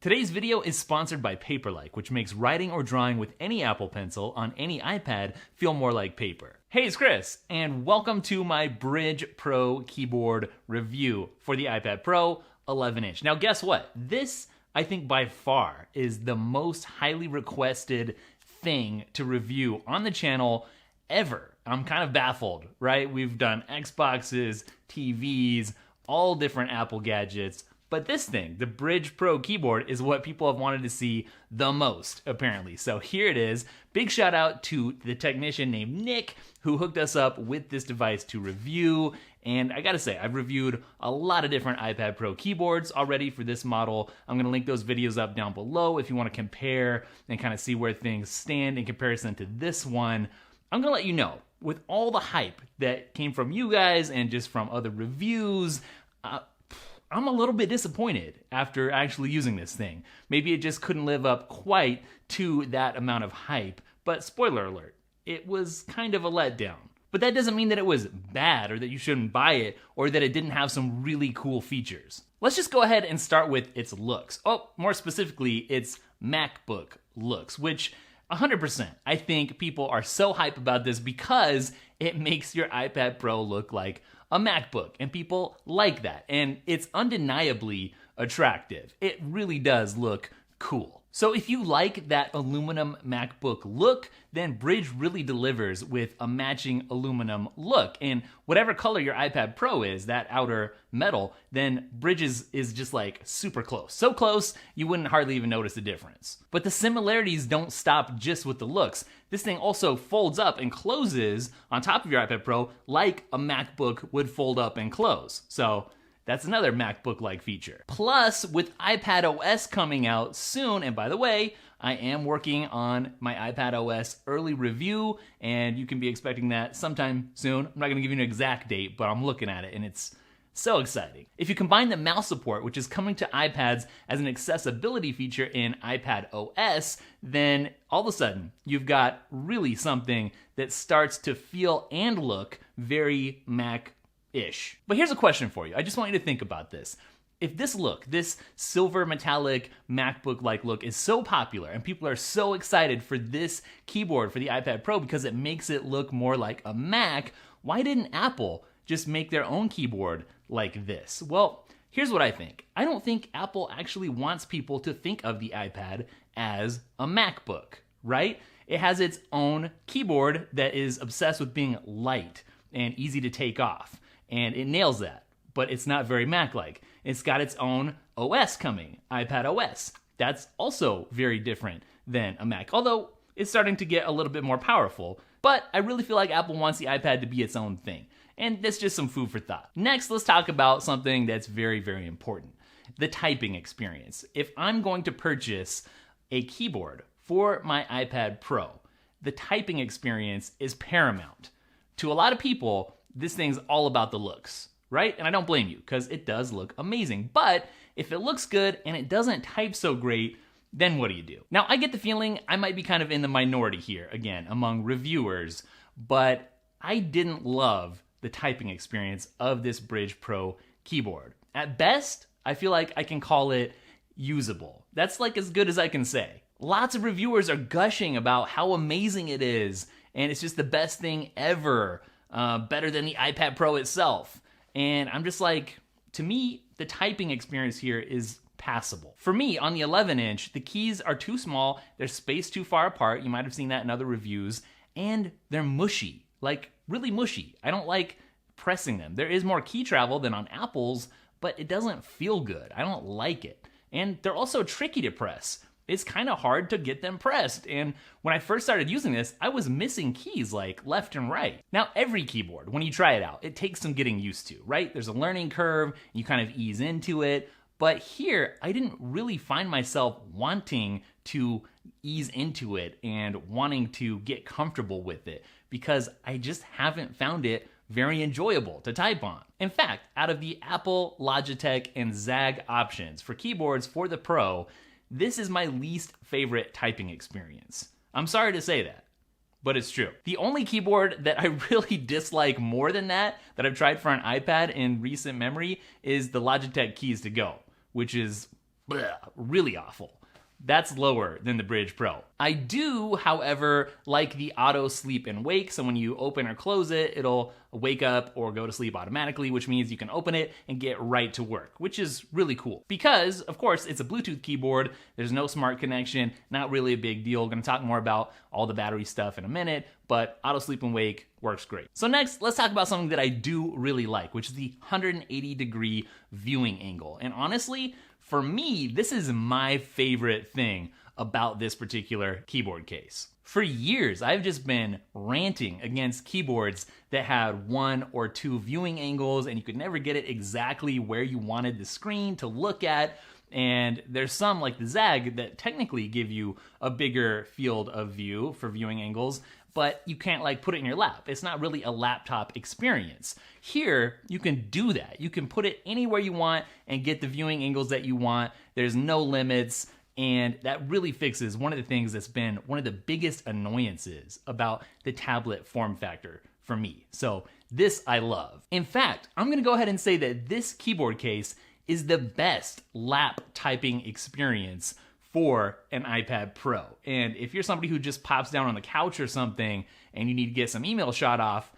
Today's video is sponsored by Paperlike, which makes writing or drawing with any Apple Pencil on any iPad feel more like paper. Hey, it's Chris, and welcome to my Brydge Pro keyboard review for the iPad Pro 11-inch. Now guess what? This, I think by far, is the most highly requested thing to review on the channel ever. I'm kind of baffled, right? We've done Xboxes, TVs, all different Apple gadgets, but this thing, the Brydge Pro keyboard, is what people have wanted to see the most, apparently. So here it is. Big shout out to the technician named Nick who hooked us up with this device to review. And I gotta say, I've reviewed a lot of different iPad Pro keyboards already for this model. I'm gonna link those videos up down below if you wanna compare and kind of see where things stand in comparison to this one. I'm gonna let you know, with all the hype that came from you guys and just from other reviews, I'm a little bit disappointed after actually using this thing. Maybe it just couldn't live up quite to that amount of hype, but spoiler alert, it was kind of a letdown. But that doesn't mean that it was bad or that you shouldn't buy it or that it didn't have some really cool features. Let's just go ahead and start with its looks. Oh, more specifically, its MacBook looks, which 100%, I think people are so hype about this because it makes your iPad Pro look like a MacBook, and people like that, and it's undeniably attractive. It really does look cool. So if you like that aluminum MacBook look, then Brydge really delivers with a matching aluminum look. And whatever color your iPad Pro is, that outer metal, then Brydge is just like super close. So close, you wouldn't hardly even notice the difference. But the similarities don't stop just with the looks. This thing also folds up and closes on top of your iPad Pro like a MacBook would fold up and close. So that's another MacBook-like feature. Plus, with iPadOS coming out soon, and by the way, I am working on my iPadOS early review, and you can be expecting that sometime soon. I'm not gonna give you an exact date, but I'm looking at it, and it's so exciting. If you combine the mouse support, which is coming to iPads as an accessibility feature in iPadOS, then all of a sudden, you've got really something that starts to feel and look very Mac-ish. But here's a question for you. I just want you to think about this. If this look, this silver metallic MacBook-like look is so popular and people are so excited for this keyboard for the iPad Pro because it makes it look more like a Mac, why didn't Apple just make their own keyboard like this? Well, here's what I think. I don't think Apple actually wants people to think of the iPad as a MacBook, right? It has its own keyboard that is obsessed with being light and easy to take off, and it nails that, but it's not very Mac-like. It's got its own OS coming, iPadOS. That's also very different than a Mac, although it's starting to get a little bit more powerful, but I really feel like Apple wants the iPad to be its own thing. And that's just some food for thought. Next, let's talk about something that's very, very important. The typing experience. If I'm going to purchase a keyboard for my iPad Pro, the typing experience is paramount. To a lot of people, this thing's all about the looks, right? And I don't blame you, because it does look amazing. But if it looks good and it doesn't type so great, then what do you do? Now, I get the feeling I might be kind of in the minority here, again, among reviewers, but I didn't love the typing experience of this Brydge Pro keyboard. At best, I feel like I can call it usable. That's like as good as I can say. Lots of reviewers are gushing about how amazing it is, and it's just the best thing ever, better than the iPad Pro itself. And I'm just like, to me, the typing experience here is passable. For me, on the 11-inch, the keys are too small, they're spaced too far apart, you might have seen that in other reviews, and they're mushy, like really mushy. I don't like pressing them. There is more key travel than on Apple's, but it doesn't feel good. I don't like it. And they're also tricky to press. It's kind of hard to get them pressed, and when I first started using this, I was missing keys like left and right. Now, every keyboard, when you try it out, it takes some getting used to, right? There's a learning curve, you kind of ease into it, but here, I didn't really find myself wanting to ease into it and wanting to get comfortable with it because I just haven't found it very enjoyable to type on. In fact, out of the Apple, Logitech, and Zag options for keyboards for the Pro, this is my least favorite typing experience. I'm sorry to say that, but it's true. The only keyboard that I really dislike more than that I've tried for an iPad in recent memory is the Logitech Keys to Go, which is really awful. That's lower than the Brydge Pro. I do, however, like the auto sleep and wake. So when you open or close it, it'll wake up or go to sleep automatically, which means you can open it and get right to work, which is really cool. Because, of course, it's a Bluetooth keyboard. There's no smart connection, not really a big deal. Gonna talk more about all the battery stuff in a minute, but auto sleep and wake works great. So next, let's talk about something that I do really like, which is the 180-degree viewing angle. And honestly, for me, this is my favorite thing about this particular keyboard case. For years, I've just been ranting against keyboards that had 1 or 2 viewing angles and you could never get it exactly where you wanted the screen to look at. And there's some like the Zag that technically give you a bigger field of view for viewing angles, but you can't like put it in your lap. It's not really a laptop experience. Here, you can do that. You can put it anywhere you want and get the viewing angles that you want. There's no limits, and that really fixes one of the things that's been one of the biggest annoyances about the tablet form factor for me. So this I love. In fact, I'm gonna go ahead and say that this keyboard case is the best lap typing experience for an iPad Pro. And if you're somebody who just pops down on the couch or something and you need to get some email shot off,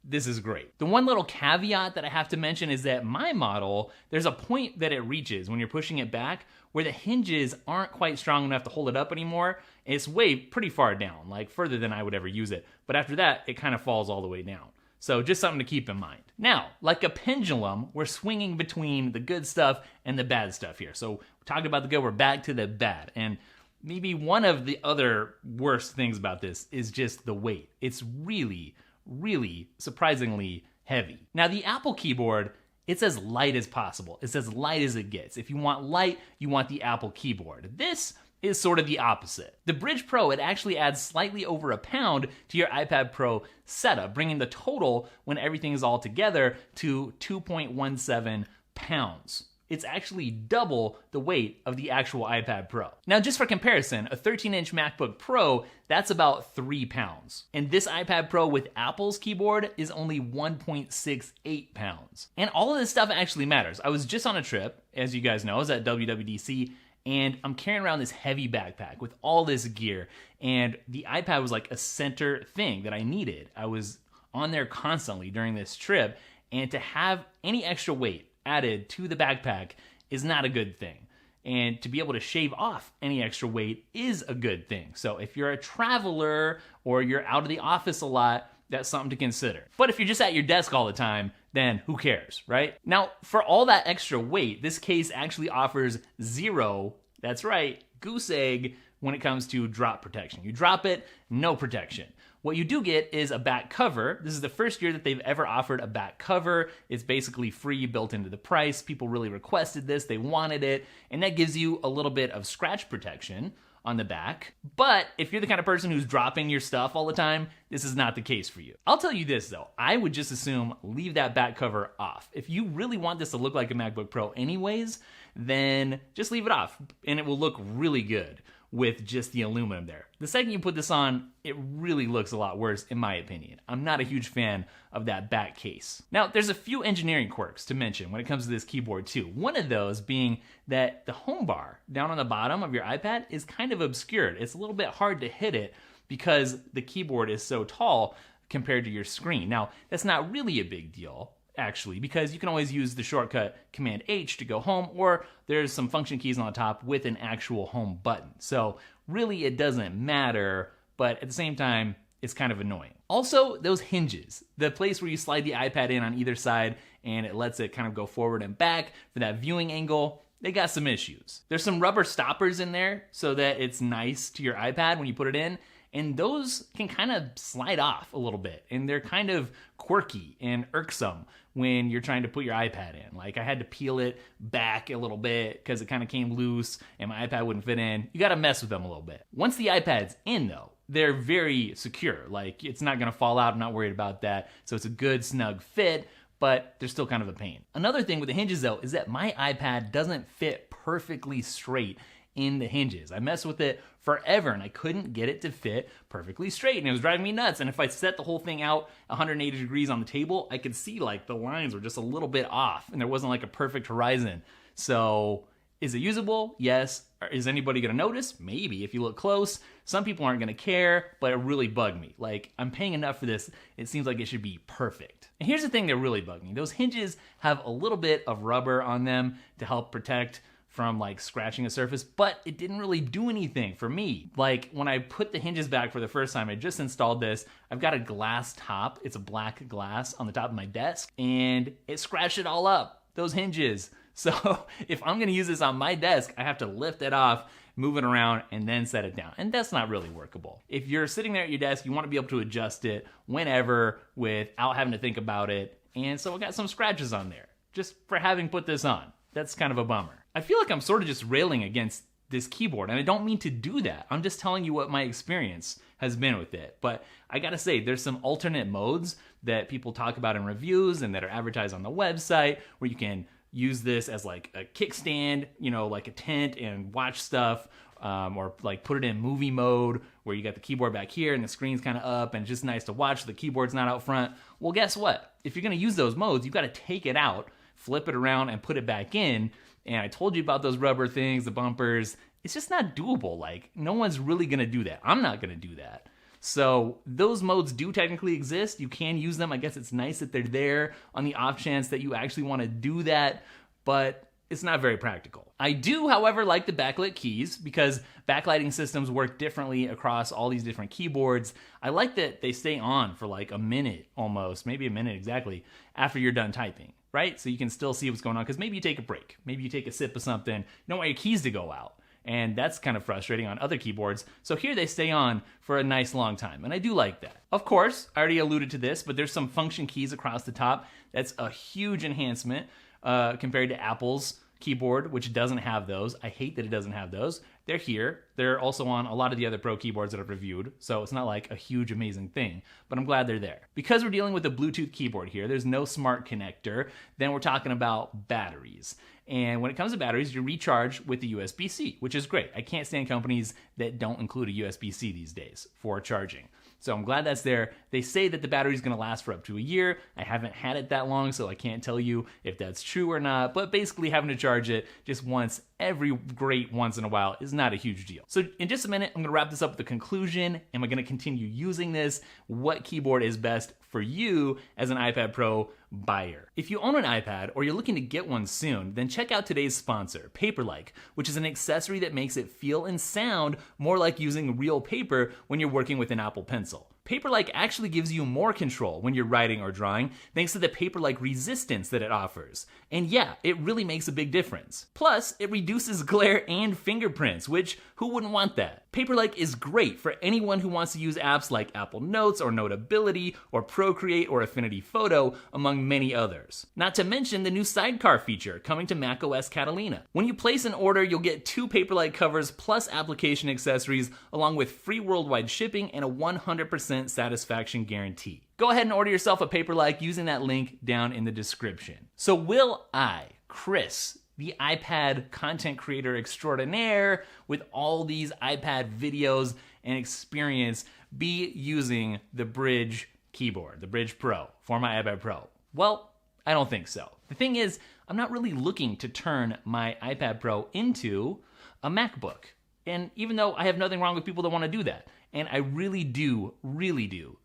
this is great. The one little caveat that I have to mention is that my model, there's a point that it reaches when you're pushing it back where the hinges aren't quite strong enough to hold it up anymore. It's way pretty far down, like further than I would ever use it. But after that, it kind of falls all the way down. So just something to keep in mind. Now, like a pendulum, we're swinging between the good stuff and the bad stuff here. So we talked about the good, we're back to the bad. And maybe one of the other worst things about this is just the weight. It's really, really surprisingly heavy. Now, the Apple keyboard, it's as light as possible. It's as light as it gets. If you want light, you want the Apple keyboard. This is sort of the opposite. The Brydge Pro, it actually adds slightly over a pound to your iPad Pro setup, bringing the total when everything is all together to 2.17 pounds. It's actually double the weight of the actual iPad Pro. Now, just for comparison, a 13-inch MacBook Pro, that's about 3 pounds. And this iPad Pro with Apple's keyboard is only 1.68 pounds. And all of this stuff actually matters. I was just on a trip, as you guys know, I was at WWDC, and I'm carrying around this heavy backpack with all this gear, and the iPad was like a center thing that I needed. I was on there constantly during this trip, and to have any extra weight added to the backpack is not a good thing. And to be able to shave off any extra weight is a good thing. So if you're a traveler or you're out of the office a lot, that's something to consider. But if you're just at your desk all the time, then who cares, right? Now, for all that extra weight, this case actually offers 0, that's right, goose egg, when it comes to drop protection. You drop it, no protection. What you do get is a back cover. This is the first year that they've ever offered a back cover. It's basically free, built into the price. People really requested this, they wanted it, and that gives you a little bit of scratch protection on the back. But if you're the kind of person who's dropping your stuff all the time, this is not the case for you. I'll tell you this though, I would just assume leave that back cover off. If you really want this to look like a MacBook Pro anyways, then just leave it off and it will look really good with just the aluminum there. The second you put this on, it really looks a lot worse in my opinion. I'm not a huge fan of that back case. Now, there's a few engineering quirks to mention when it comes to this keyboard too. One of those being that the home bar down on the bottom of your iPad is kind of obscured. It's a little bit hard to hit it because the keyboard is so tall compared to your screen. Now, that's not really a big deal, actually, because you can always use the shortcut Command H to go home, or there's some function keys on the top with an actual home button. So really it doesn't matter, but at the same time, it's kind of annoying. Also, those hinges, the place where you slide the iPad in on either side and it lets it kind of go forward and back for that viewing angle, they got some issues. There's some rubber stoppers in there so that it's nice to your iPad when you put it in, and those can kind of slide off a little bit, and they're kind of quirky and irksome when you're trying to put your iPad in. Like, I had to peel it back a little bit because it kind of came loose and my iPad wouldn't fit in. You gotta mess with them a little bit. Once the iPad's in though, they're very secure. Like, it's not gonna fall out, I'm not worried about that. So it's a good snug fit, but they're still kind of a pain. Another thing with the hinges though is that my iPad doesn't fit perfectly straight in the hinges. I messed with it forever and I couldn't get it to fit perfectly straight, and it was driving me nuts. And if I set the whole thing out 180 degrees on the table, I could see like the lines were just a little bit off and there wasn't like a perfect horizon. So Is it usable? Yes. Is anybody gonna notice? Maybe, if you look close. Some people aren't gonna care, but it really bugged me. Like, I'm paying enough for this, it seems like it should be perfect. And here's the thing that really bugged me. Those hinges have a little bit of rubber on them to help protect from like scratching a surface, but it didn't really do anything for me. Like, when I put the hinges back for the first time, I just installed this, I've got a glass top, it's a black glass on the top of my desk, and it scratched it all up, those hinges. So if I'm gonna use this on my desk, I have to lift it off, move it around, and then set it down. And that's not really workable. If you're sitting there at your desk, you wanna be able to adjust it whenever without having to think about it. And so I got some scratches on there, just for having put this on. That's kind of a bummer. I feel like I'm sort of just railing against this keyboard, and I don't mean to do that. I'm just telling you what my experience has been with it. But I gotta say, there's some alternate modes that people talk about in reviews and that are advertised on the website where you can use this as like a kickstand, you know, like a tent and watch stuff, or like put it in movie mode where you got the keyboard back here and the screen's kind of up and it's just nice to watch, the keyboard's not out front. Well, guess what? If you're gonna use those modes, you've gotta take it out, flip it around and put it back in. And I told you about those rubber things, the bumpers. It's just not doable. Like, no one's really gonna do that. I'm not gonna do that. So those modes do technically exist. You can use them. I guess it's nice that they're there on the off chance that you actually want to do that, but it's not very practical. I do, however, like the backlit keys because backlighting systems work differently across all these different keyboards. I like that they stay on for like a minute almost, maybe a minute exactly, after you're done typing, right? So you can still see what's going on because maybe you take a break, maybe you take a sip of something, you don't want your keys to go out. And that's kind of frustrating on other keyboards. So here they stay on for a nice long time, and I do like that. Of course, I already alluded to this, but there's some function keys across the top. That's a huge enhancement compared to Apple's keyboard, which doesn't have those. I hate that it doesn't have those. They're here. They're also on a lot of the other Pro keyboards that I've reviewed, so it's not like a huge amazing thing, but I'm glad they're there. Because we're dealing with a Bluetooth keyboard here, there's no smart connector, then we're talking about batteries. And when it comes to batteries, you recharge with the USB-C, which is great. I can't stand companies that don't include a USB-C these days for charging. So I'm glad that's there. They say that the battery is going to last for up to a year. I haven't had it that long, so I can't tell you if that's true or not. But basically having to charge it just once every great once in a while is not a huge deal. So in just a minute, I'm going to wrap this up with a conclusion. Am I going to continue using this? What keyboard is best for you as an iPad Pro buyer? If you own an iPad or you're looking to get one soon, then check out today's sponsor, Paperlike, which is an accessory that makes it feel and sound more like using real paper when you're working with an Apple Pencil. Paperlike actually gives you more control when you're writing or drawing thanks to the paper-like resistance that it offers. And yeah, it really makes a big difference. Plus, it reduces glare and fingerprints, which who wouldn't want that? Paperlike is great for anyone who wants to use apps like Apple Notes or Notability or Procreate or Affinity Photo, among many others. Not to mention the new Sidecar feature coming to macOS Catalina. When you place an order, you'll get 2 Paperlike covers plus application accessories, along with free worldwide shipping and a 100% satisfaction guarantee. Go ahead and order yourself a Paperlike using that link down in the description. So will I, Chris, the iPad content creator extraordinaire with all these iPad videos and experience, be using the Brydge keyboard, the Brydge Pro, for my iPad Pro? Well, I don't think so. The thing is, I'm not really looking to turn my iPad Pro into a MacBook. And even though I have nothing wrong with people that want to do that, and I really do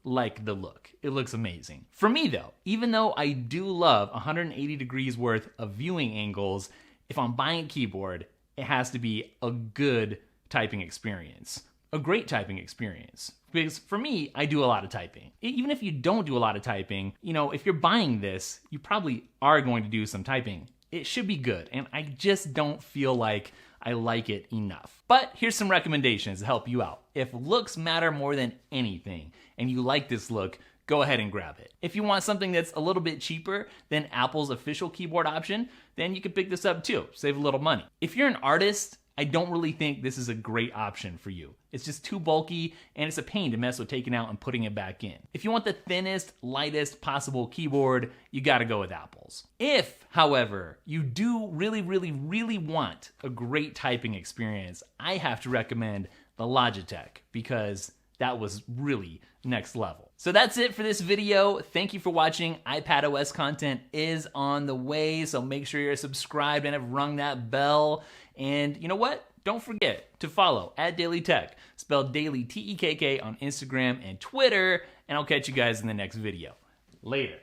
like the look. It looks amazing. For me though, even though I do love 180 degrees worth of viewing angles, if I'm buying a keyboard, it has to be a good typing experience. A great typing experience. Because for me, I do a lot of typing. Even if you don't do a lot of typing, you know, if you're buying this, you probably are going to do some typing. It should be good, and I just don't feel like I like it enough. But here's some recommendations to help you out. If looks matter more than anything, and you like this look, go ahead and grab it. If you want something that's a little bit cheaper than Apple's official keyboard option, then you can pick this up too, save a little money. If you're an artist, I don't really think this is a great option for you. It's just too bulky, and it's a pain to mess with taking out and putting it back in. If you want the thinnest, lightest possible keyboard, you gotta go with Apple's. If, however, you do really want a great typing experience, I have to recommend the Logitech, because that was really next level. So that's it for this video. Thank you for watching. iPadOS content is on the way, so make sure you're subscribed and have rung that bell. And you know what? Don't forget to follow @DailyTech, spelled Daily Tekk on Instagram and Twitter, and I'll catch you guys in the next video. Later.